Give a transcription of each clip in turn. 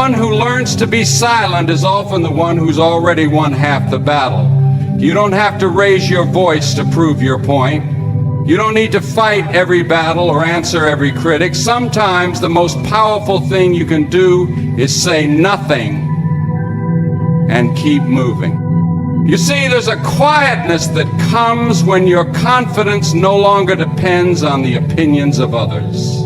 One who learns to be silent is often the one who's already won half the battle. You don't have to raise your voice to prove your point. You don't need to fight every battle or answer every critic. Sometimes the most powerful thing you can do is say nothing and keep moving. You see, there's a quietness that comes when your confidence no longer depends on the opinions of others.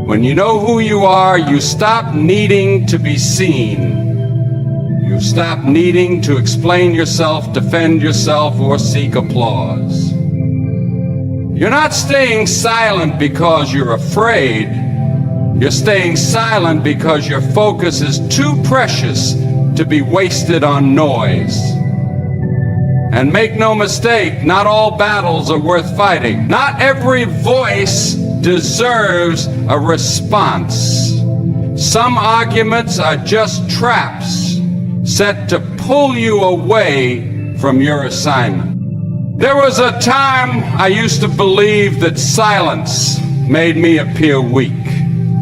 When you know who you are, you stop needing to be seen. You stop needing to explain yourself, defend yourself, or seek applause. You're not staying silent because you're afraid. You're staying silent because your focus is too precious to be wasted on noise. And make no mistake, not all battles are worth fighting. Not every voice deserves a response. Some arguments are just traps set to pull you away from your assignment. There was a time I used to believe that silence made me appear weak.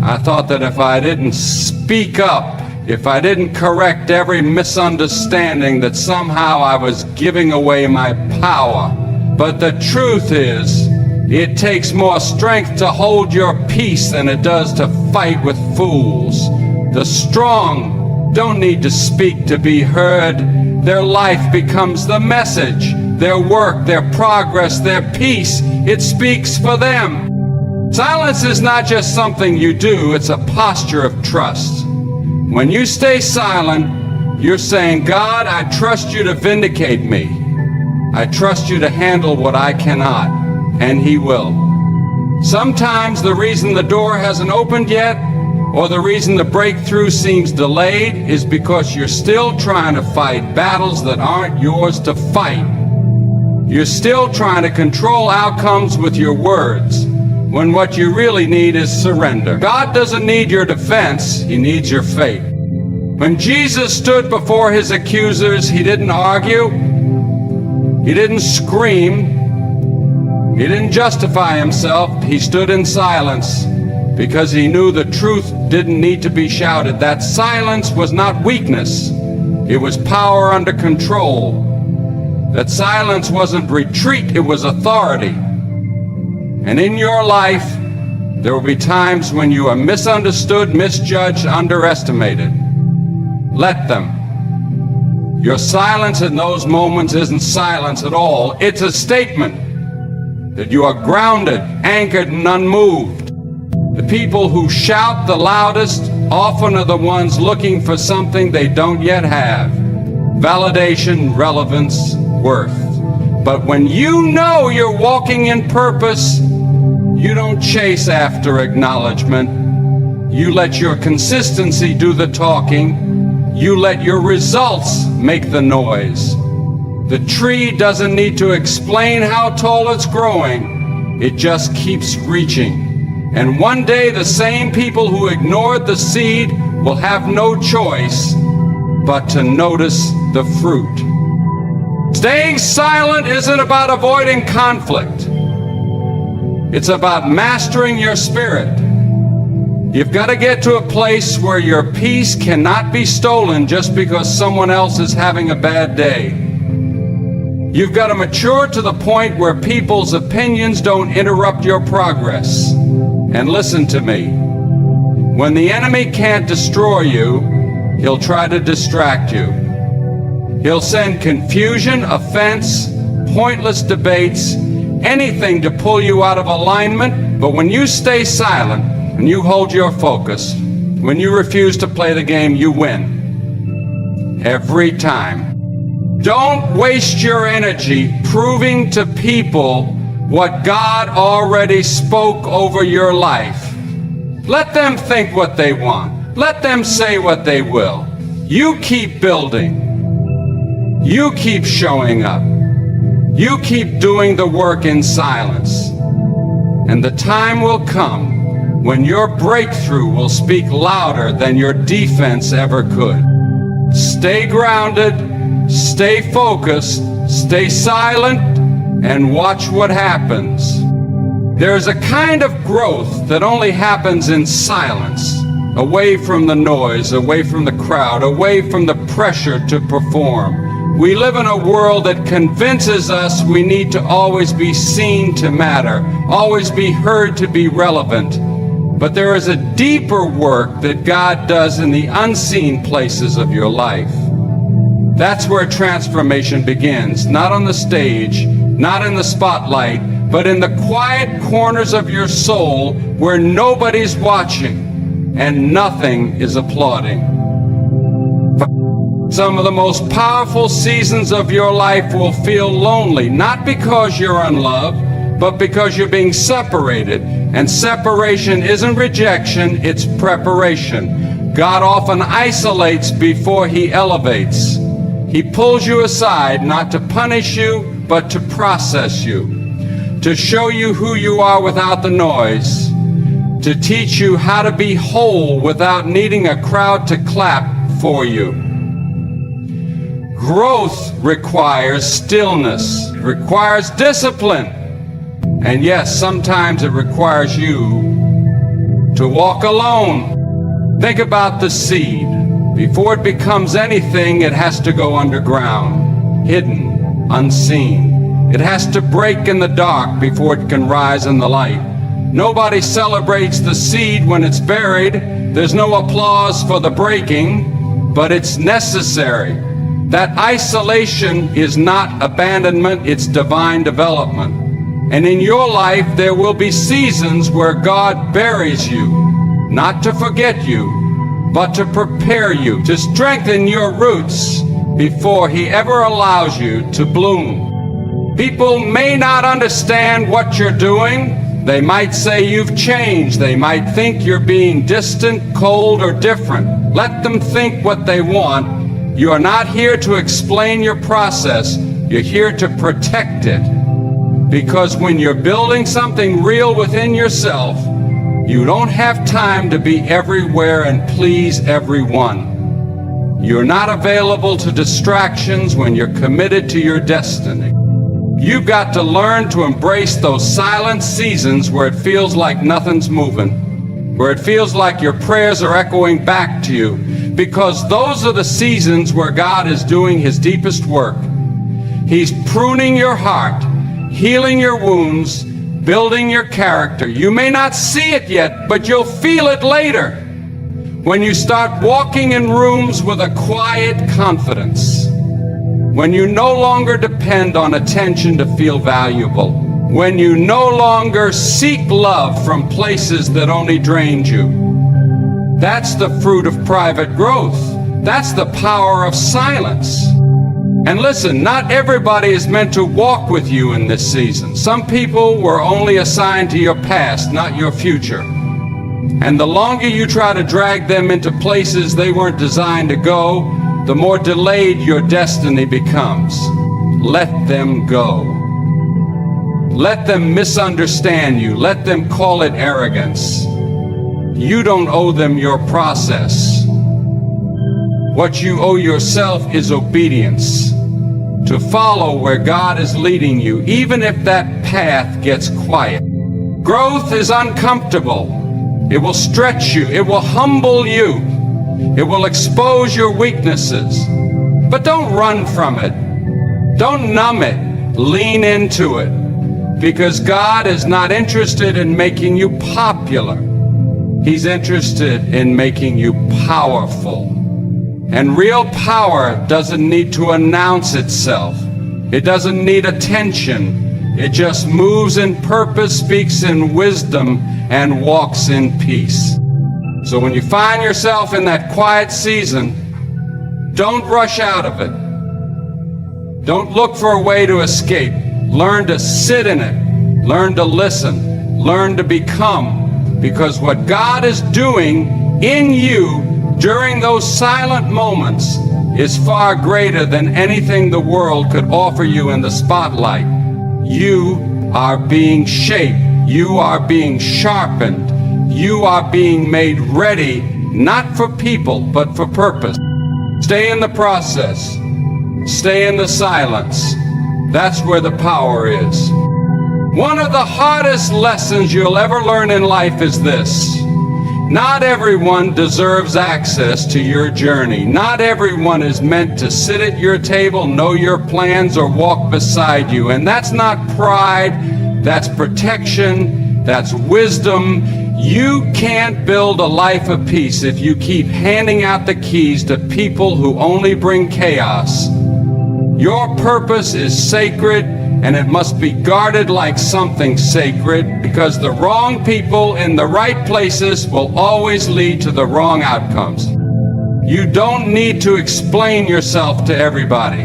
I thought that if I didn't speak up, if I didn't correct every misunderstanding, that somehow I was giving away my power. But the truth is, it takes more strength to hold your peace than it does to fight with fools. The strong don't need to speak to be heard. Their life becomes the message. Their work, their progress, their peace, it speaks for them. Silence is not just something you do, it's a posture of trust. When you stay silent, you're saying, God, I trust you to vindicate me. I trust you to handle what I cannot, and He will. Sometimes the reason the door hasn't opened yet, or the reason the breakthrough seems delayed, is because you're still trying to fight battles that aren't yours to fight. You're still trying to control outcomes with your words, when what you really need is surrender. God doesn't need your defense, He needs your faith. When Jesus stood before His accusers, He didn't argue, He didn't scream, He didn't justify Himself. He stood in silence because He knew the truth didn't need to be shouted. That silence was not weakness, it was power under control. That silence wasn't retreat, it was authority. And in your life, there will be times when you are misunderstood, misjudged, underestimated. Let them. Your silence in those moments isn't silence at all. It's a statement that you are grounded, anchored, and unmoved. The people who shout the loudest often are the ones looking for something they don't yet have. Validation, relevance, worth. But when you know you're walking in purpose, you don't chase after acknowledgement. You let your consistency do the talking. You let your results make the noise. The tree doesn't need to explain how tall it's growing. It just keeps reaching. And one day the same people who ignored the seed will have no choice but to notice the fruit. Staying silent isn't about avoiding conflict. It's about mastering your spirit. You've got to get to a place where your peace cannot be stolen just because someone else is having a bad day. You've got to mature to the point where people's opinions don't interrupt your progress. And listen to me. When the enemy can't destroy you, he'll try to distract you. He'll send confusion, offense, pointless debates, anything to pull you out of alignment. But when you stay silent and you hold your focus, when you refuse to play the game, you win. Every time. Don't waste your energy proving to people what God already spoke over your life. Let them think what they want. Let them say what they will. You keep building. You keep showing up. You keep doing the work in silence. And the time will come when your breakthrough will speak louder than your defense ever could. Stay grounded, stay focused, stay silent, and watch what happens. There's a kind of growth that only happens in silence. away from the noise, away from the crowd, away from the pressure to perform. We live in a world that convinces us we need to always be seen to matter, always be heard to be relevant. But there is a deeper work that God does in the unseen places of your life. That's where transformation begins, not on the stage, not in the spotlight, but in the quiet corners of your soul where nobody's watching and nothing is applauding. Some of the most powerful seasons of your life will feel lonely, not because you're unloved, but because you're being separated. And separation isn't rejection, it's preparation. God often isolates before He elevates. He pulls you aside not to punish you, but to process you, to show you who you are without the noise, to teach you how to be whole without needing a crowd to clap for you. Growth requires stillness, it requires discipline. And yes, sometimes it requires you to walk alone. Think about the seed. Before it becomes anything, it has to go underground, hidden, unseen. It has to break in the dark before it can rise in the light. Nobody celebrates the seed when it's buried. There's no applause for the breaking, but it's necessary. That isolation is not abandonment, it's divine development. And in your life, there will be seasons where God buries you, not to forget you, but to prepare you, to strengthen your roots before He ever allows you to bloom. People may not understand what you're doing. They might say you've changed. They might think you're being distant, cold, or different. Let them think what they want. You are not here to explain your process. You're here to protect it. Because when you're building something real within yourself, you don't have time to be everywhere and please everyone. You're not available to distractions when you're committed to your destiny. You've got to learn to embrace those silent seasons where it feels like nothing's moving, where it feels like your prayers are echoing back to you, because those are the seasons where God is doing His deepest work. He's pruning your heart, healing your wounds, building your character. You may not see it yet, but you'll feel it later when you start walking in rooms with a quiet confidence, when you no longer depend on attention to feel valuable, when you no longer seek love from places that only drained you. That's the fruit of private growth. That's the power of silence. And listen, not everybody is meant to walk with you in this season. Some people were only assigned to your past, not your future. And the longer you try to drag them into places they weren't designed to go, the more delayed your destiny becomes. Let them go. Let them misunderstand you. Let them call it arrogance. You don't owe them your process. What you owe yourself is obedience, to follow where God is leading you, even if that path gets quiet. Growth is uncomfortable. It will stretch you. It will humble you. It will expose your weaknesses. But don't run from it. Don't numb it. Lean into it. Because God is not interested in making you popular. He's interested in making you powerful. And real power doesn't need to announce itself. It doesn't need attention. It just moves in purpose, speaks in wisdom, and walks in peace. So when you find yourself in that quiet season, don't rush out of it. Don't look for a way to escape. Learn to sit in it. Learn to listen. Learn to become. Because what God is doing in you during those silent moments is far greater than anything the world could offer you in the spotlight. You are being shaped. You are being sharpened. You are being made ready, not for people, but for purpose. Stay in the process. Stay in the silence. That's where the power is. One of the hardest lessons you'll ever learn in life is this: Not everyone deserves access to your journey. Not everyone is meant to sit at your table, know your plans, or walk beside you. And that's not pride, that's protection, that's wisdom. You can't build a life of peace if you keep handing out the keys to people who only bring chaos. Your purpose is sacred, and it must be guarded like something sacred, because the wrong people in the right places will always lead to the wrong outcomes. You don't need to explain yourself to everybody.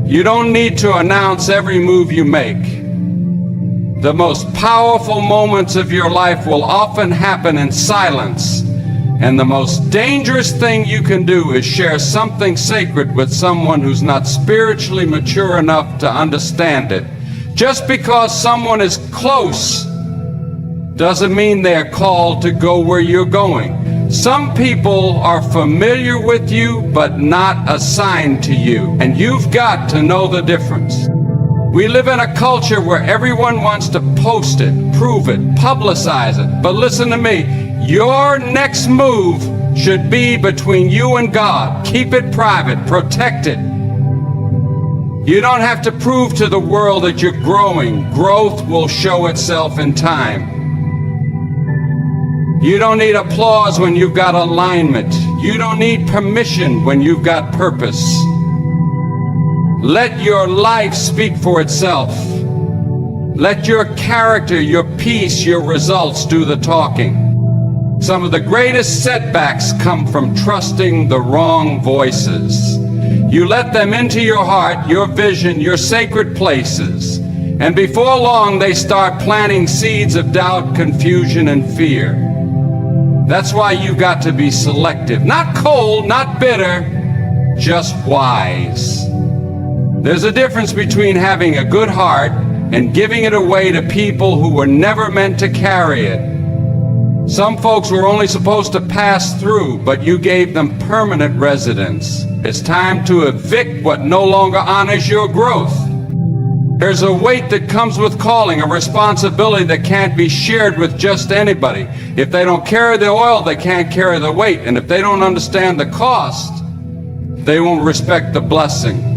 You don't need to announce every move you make. The most powerful moments of your life will often happen in silence, and the most dangerous thing you can do is share something sacred with someone who's not spiritually mature enough to understand it. Just because someone is close doesn't mean they're called to go where you're going. Some people are familiar with you, but not assigned to you, and you've got to know the difference. We live in a culture where everyone wants to post it, prove it, publicize it. But listen to me, your next move should be between you and God. Keep it private, protect it. You don't have to prove to the world that you're growing. Growth will show itself in time. You don't need applause when you've got alignment. You don't need permission when you've got purpose. Let your life speak for itself. Let your character, your peace, your results do the talking. Some of the greatest setbacks come from trusting the wrong voices. You let them into your heart, your vision, your sacred places, and before long they start planting seeds of doubt, confusion, and fear. That's why you've got to be selective. Not cold, not bitter, just wise. There's a difference between having a good heart and giving it away to people who were never meant to carry it. Some folks were only supposed to pass through, but you gave them permanent residence. It's time to evict what no longer honors your growth. There's a weight that comes with calling, a responsibility that can't be shared with just anybody. If they don't carry the oil, they can't carry the weight. And if they don't understand the cost, they won't respect the blessing.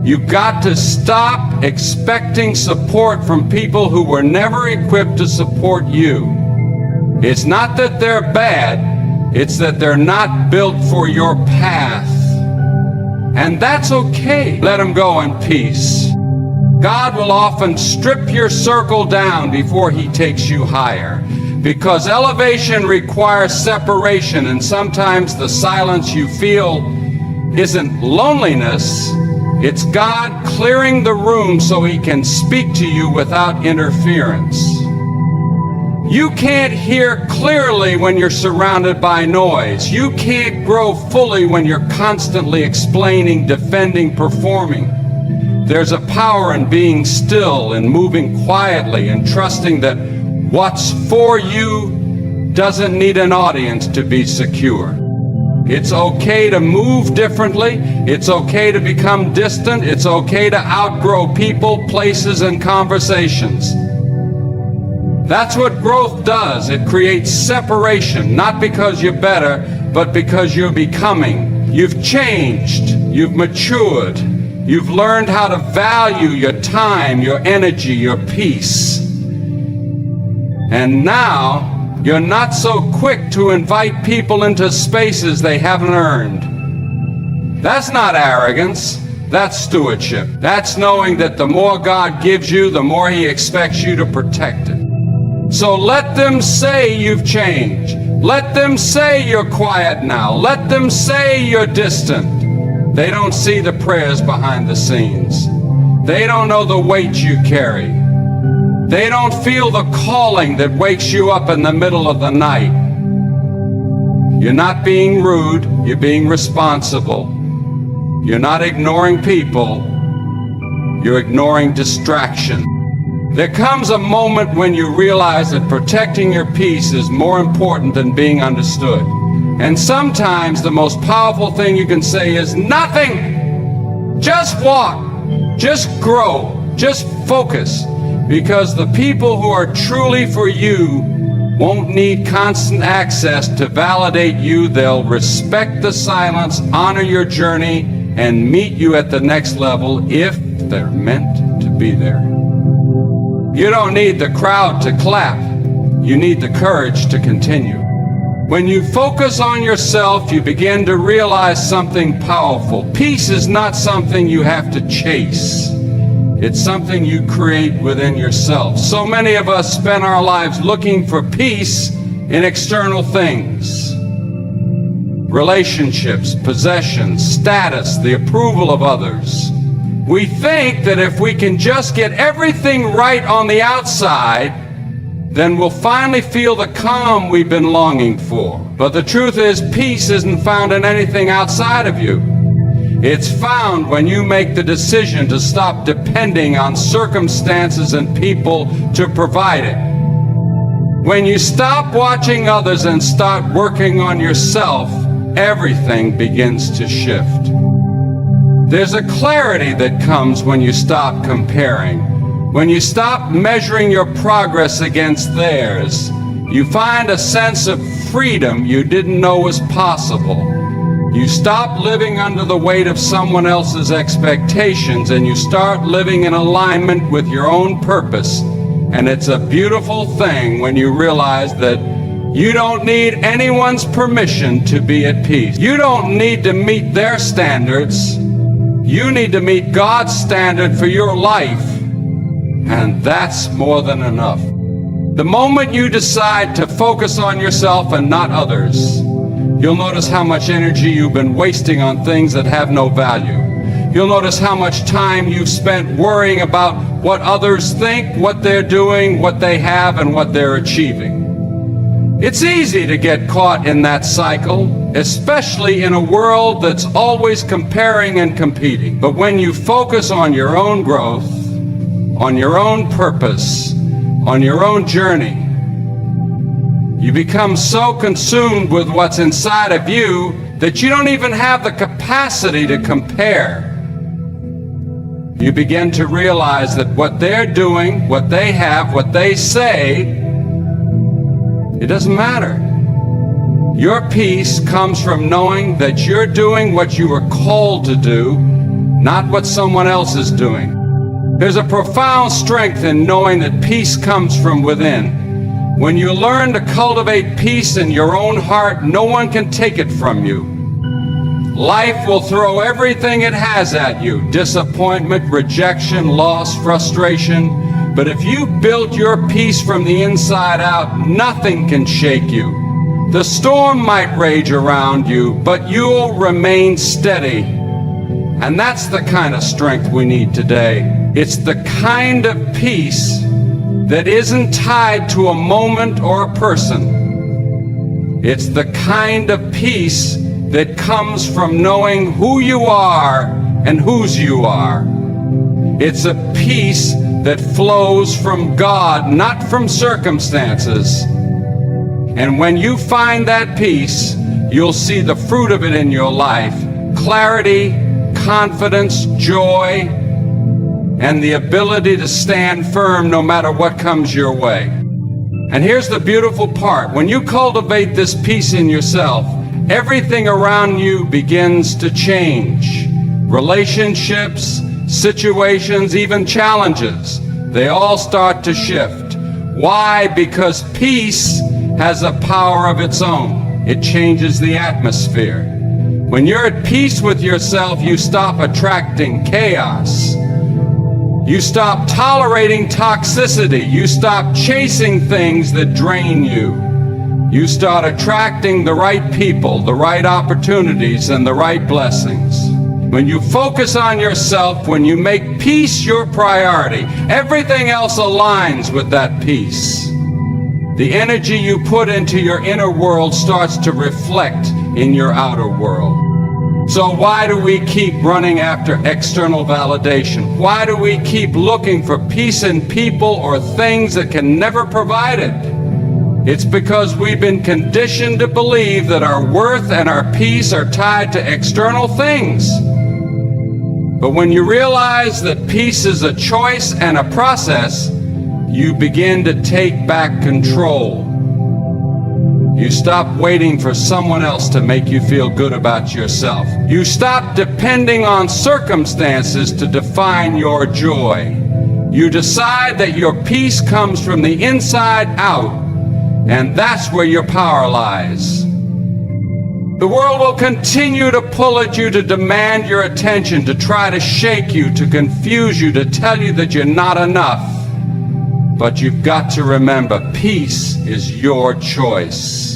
You've got to stop expecting support from people who were never equipped to support you. It's not that they're bad, it's that they're not built for your path. And that's okay. Let them go in peace. God will often strip your circle down before He takes you higher, because elevation requires separation, and sometimes the silence you feel isn't loneliness. It's God clearing the room so He can speak to you without interference. You can't hear clearly when you're surrounded by noise. You can't grow fully when you're constantly explaining, defending, performing. There's a power in being still and moving quietly and trusting that what's for you doesn't need an audience to be secure. It's okay to move differently. It's okay to become distant. It's okay to outgrow people, places, and conversations. That's what growth does. It creates separation, not because you're better, but because you're becoming. You've changed. You've matured. You've learned how to value your time, your energy, your peace. And now, you're not so quick to invite people into spaces they haven't earned. That's not arrogance, that's stewardship. That's knowing that the more God gives you, the more He expects you to protect it. So let them say you've changed. Let them say you're quiet now. Let them say you're distant. They don't see the prayers behind the scenes. They don't know the weight you carry. They don't feel the calling that wakes you up in the middle of the night. You're not being rude, you're being responsible. You're not ignoring people, you're ignoring distraction. There comes a moment when you realize that protecting your peace is more important than being understood. And sometimes the most powerful thing you can say is nothing. Just walk, just grow, just focus. Because the people who are truly for you won't need constant access to validate you. They'll respect the silence, honor your journey, and meet you at the next level if they're meant to be there. You don't need the crowd to clap. You need the courage to continue. When you focus on yourself, you begin to realize something powerful. Peace is not something you have to chase. It's something you create within yourself. So many of us spend our lives looking for peace in external things. Relationships, possessions, status, the approval of others. We think that if we can just get everything right on the outside, then we'll finally feel the calm we've been longing for. But the truth is, peace isn't found in anything outside of you. It's found when you make the decision to stop depending on circumstances and people to provide it. When you stop watching others and start working on yourself, everything begins to shift. There's a clarity that comes when you stop comparing. When you stop measuring your progress against theirs, you find a sense of freedom you didn't know was possible. You stop living under the weight of someone else's expectations and you start living in alignment with your own purpose. And it's a beautiful thing when you realize that you don't need anyone's permission to be at peace. You don't need to meet their standards. You need to meet God's standard for your life. And that's more than enough. The moment you decide to focus on yourself and not others, you'll notice how much energy you've been wasting on things that have no value. You'll notice how much time you've spent worrying about what others think, what they're doing, what they have, and what they're achieving. It's easy to get caught in that cycle, especially in a world that's always comparing and competing. But when you focus on your own growth, on your own purpose, on your own journey, you become so consumed with what's inside of you that you don't even have the capacity to compare. You begin to realize that what they're doing, what they have, what they say, it doesn't matter. Your peace comes from knowing that you're doing what you were called to do, not what someone else is doing. There's a profound strength in knowing that peace comes from within. When you learn to cultivate peace in your own heart, no one can take it from you. Life will throw everything it has at you: disappointment, rejection, loss, frustration. But if you built your peace from the inside out, nothing can shake you. The storm might rage around you, but you'll remain steady. And that's the kind of strength we need today. It's the kind of peace that isn't tied to a moment or a person. It's the kind of peace that comes from knowing who you are and whose you are. It's a peace that flows from God, not from circumstances. And when you find that peace, you'll see the fruit of it in your life: clarity, confidence, joy, and the ability to stand firm no matter what comes your way. And here's the beautiful part: when you cultivate this peace in yourself, everything around you begins to change. Relationships, situations, even challenges, they all start to shift. Why? Because peace has a power of its own. It changes the atmosphere. When you're at peace with yourself, you stop attracting chaos. You stop tolerating toxicity. You stop chasing things that drain you. You start attracting the right people, the right opportunities, and the right blessings. When you focus on yourself, when you make peace your priority, everything else aligns with that peace. The energy you put into your inner world starts to reflect in your outer world. So why do we keep running after external validation? Why do we keep looking for peace in people or things that can never provide it? It's because we've been conditioned to believe that our worth and our peace are tied to external things. But when you realize that peace is a choice and a process, you begin to take back control. You stop waiting for someone else to make you feel good about yourself. You stop depending on circumstances to define your joy. You decide that your peace comes from the inside out, and that's where your power lies. The world will continue to pull at you, to demand your attention, to try to shake you, to confuse you, to tell you that you're not enough. But you've got to remember, peace is your choice.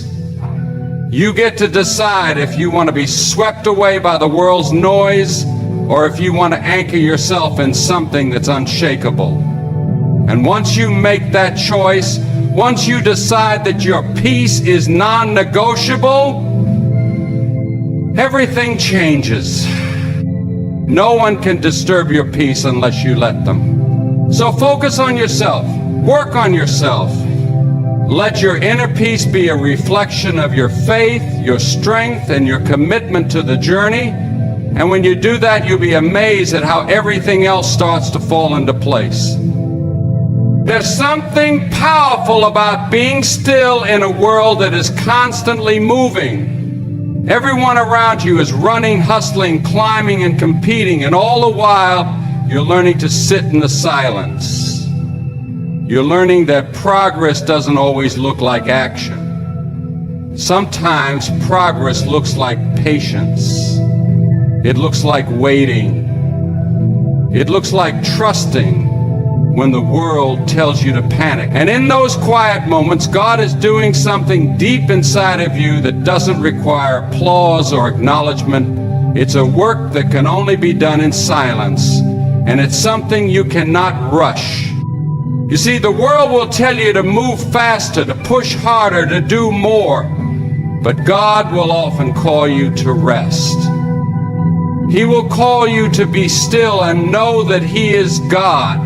You get to decide if you want to be swept away by the world's noise, or if you want to anchor yourself in something that's unshakable. And once you make that choice, once you decide that your peace is non-negotiable, everything changes. No one can disturb your peace unless you let them. So focus on yourself. Work on yourself. Let your inner peace be a reflection of your faith, your strength, and your commitment to the journey. And when you do that, you'll be amazed at how everything else starts to fall into place. There's something powerful about being still in a world that is constantly moving. Everyone around you is running, hustling, climbing, and competing, and all the while, you're learning to sit in the silence. You're learning that progress doesn't always look like action. Sometimes progress looks like patience. It looks like waiting. It looks like trusting when the world tells you to panic. And in those quiet moments, God is doing something deep inside of you that doesn't require applause or acknowledgement. It's a work that can only be done in silence, and it's something you cannot rush. You see, the world will tell you to move faster, to push harder, to do more, but God will often call you to rest. He will call you to be still and know that He is God.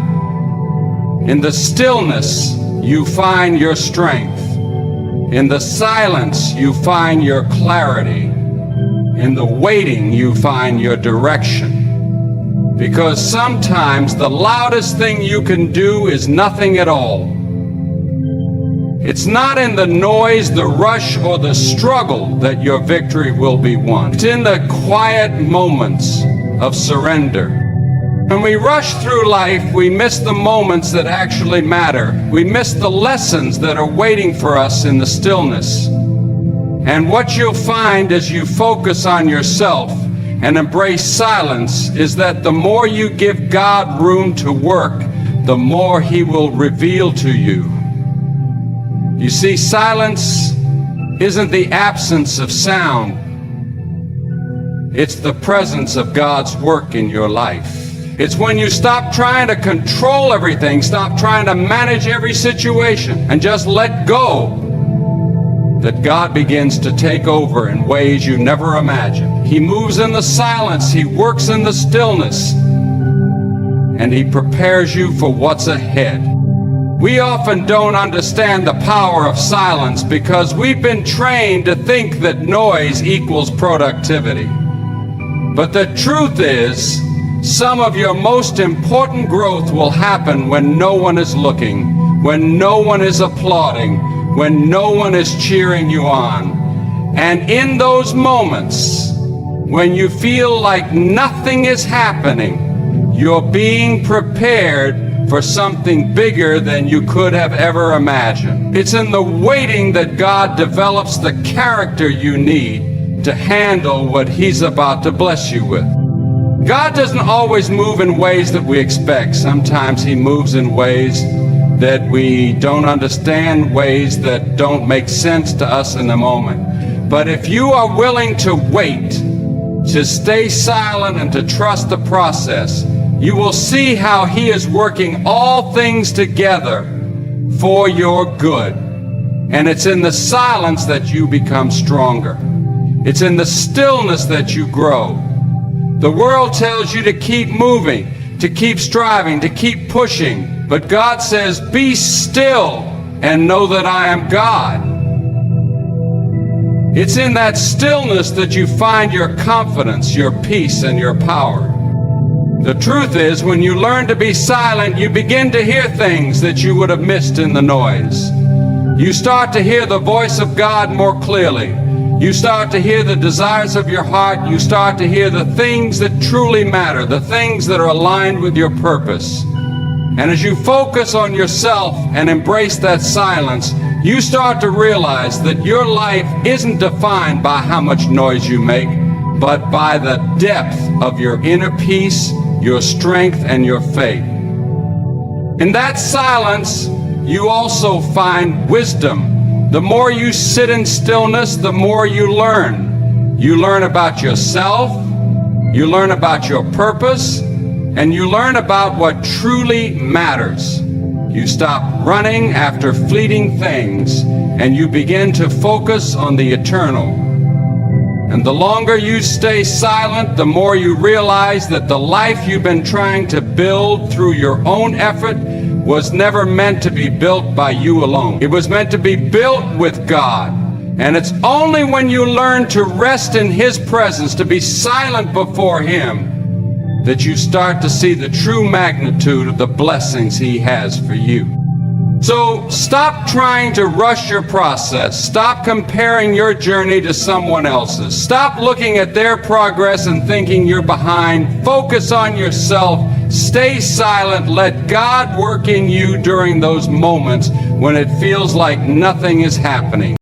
In the stillness, you find your strength. In the silence, you find your clarity. In the waiting, you find your direction. Because sometimes the loudest thing you can do is nothing at all. It's not in the noise, the rush, or the struggle that your victory will be won. It's in the quiet moments of surrender. When we rush through life, we miss the moments that actually matter. We miss the lessons that are waiting for us in the stillness. And what you'll find as you focus on yourself and embrace silence is that the more you give God room to work, the more He will reveal to you. You see, silence isn't the absence of sound. It's the presence of God's work in your life. It's when you stop trying to control everything, stop trying to manage every situation, and just let go, that God begins to take over in ways you never imagined. He moves in the silence, He works in the stillness, and He prepares you for what's ahead. We often don't understand the power of silence because we've been trained to think that noise equals productivity. But the truth is, some of your most important growth will happen when no one is looking, when no one is applauding, when no one is cheering you on. And in those moments, when you feel like nothing is happening, you're being prepared for something bigger than you could have ever imagined. It's in the waiting that God develops the character you need to handle what He's about to bless you with. God doesn't always move in ways that we expect. Sometimes He moves in ways that we don't understand, ways that don't make sense to us in the moment. But if you are willing to wait, to stay silent and to trust the process, you will see how He is working all things together for your good. And it's in the silence that you become stronger. It's in the stillness that you grow. The world tells you to keep moving, to keep striving, to keep pushing. But God says, be still and know that I am God. It's in that stillness that you find your confidence, your peace, and your power. The truth is, when you learn to be silent, you begin to hear things that you would have missed in the noise. You start to hear the voice of God more clearly. You start to hear the desires of your heart. You start to hear the things that truly matter, the things that are aligned with your purpose. And as you focus on yourself and embrace that silence, you start to realize that your life isn't defined by how much noise you make, but by the depth of your inner peace, your strength, and your faith. In that silence, you also find wisdom. The more you sit in stillness, the more you learn. You learn about yourself, you learn about your purpose, and you learn about what truly matters. You stop running after fleeting things, and you begin to focus on the eternal. And the longer you stay silent, the more you realize that the life you've been trying to build through your own effort was never meant to be built by you alone. It was meant to be built with God. And it's only when you learn to rest in His presence, to be silent before Him, that you start to see the true magnitude of the blessings He has for you. So stop trying to rush your process. Stop comparing your journey to someone else's. Stop looking at their progress and thinking you're behind. Focus on yourself. Stay silent. Let God work in you during those moments when it feels like nothing is happening.